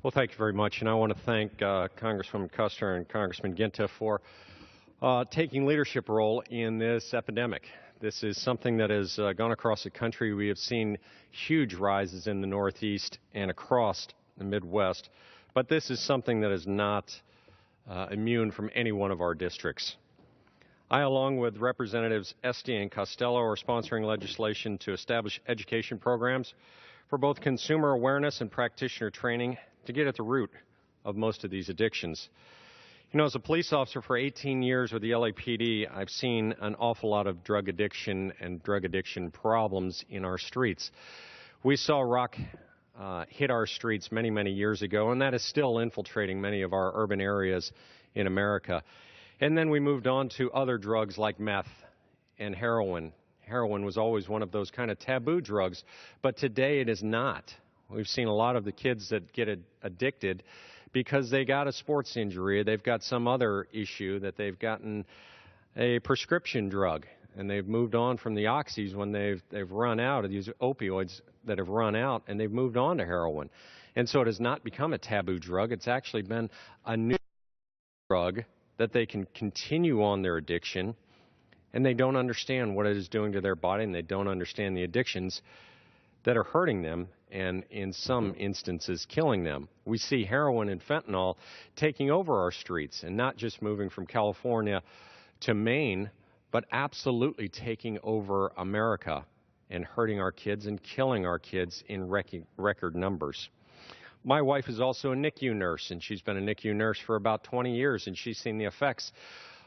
Well, thank you very much, and I want to thank Congresswoman Custer and Congressman Ginta for taking leadership role in this epidemic. This is something that has gone across the country. We have seen huge rises in the Northeast and across the Midwest, but this is something that is not immune from any one of our districts. I, along with Representatives Esty and Costello, are sponsoring legislation to establish education programs for both consumer awareness and practitioner training to get at the root of most of these addictions. You know, as a police officer for 18 years with the LAPD, I've seen an awful lot of drug addiction and drug addiction problems in our streets. We saw rock hit our streets many, many years ago, and that is still infiltrating many of our urban areas in America. And then we moved on to other drugs like meth and heroin. Heroin was always one of those kind of taboo drugs, but today it is not. We've seen a lot of the kids that get addicted because they got a sports injury, they've got some other issue, that they've gotten a prescription drug, and they've moved on from the oxys when they've run out of these opioids that have run out, and they've moved on to heroin. And so it has not become a taboo drug. It's actually been a new drug that they can continue on their addiction, and they don't understand what it is doing to their body, and they don't understand the addictions that are hurting them and in some instances killing them. We see heroin and fentanyl taking over our streets, and not just moving from California to Maine, but absolutely taking over America and hurting our kids and killing our kids in record numbers. My wife is also a NICU nurse, and she's been a NICU nurse for about 20 years, and she's seen the effects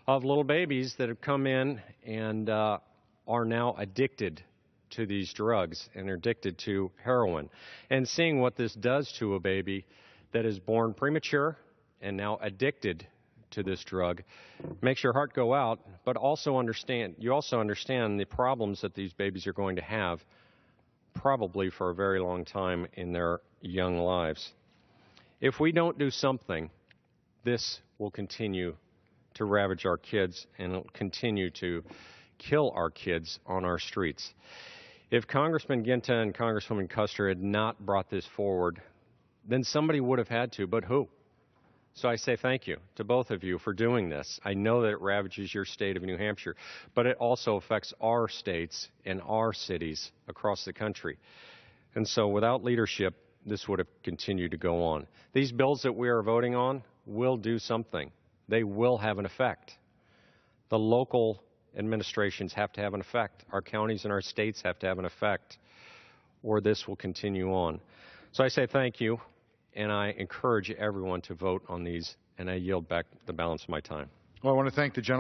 of little babies that have come in and are now addicted to these drugs and are addicted to heroin. And seeing what this does to a baby that is born premature and now addicted to this drug makes your heart go out, but also understand the problems that these babies are going to have probably for a very long time in their young lives. If we don't do something, this will continue to ravage our kids, and it'll continue to kill our kids on our streets. If Congressman Ginta and Congresswoman Custer had not brought this forward, then somebody would have had to, but who? So I say thank you to both of you for doing this. I know that it ravages your state of New Hampshire, but it also affects our states and our cities across the country. And so without leadership, this would have continued to go on. These bills that we are voting on will do something. They will have an effect. The local administrations have to have an effect. Our counties and our states have to have an effect, or this will continue on. So I say thank you, and I encourage everyone to vote on these, and I yield back the balance of my time. Well, I want to thank the gentleman.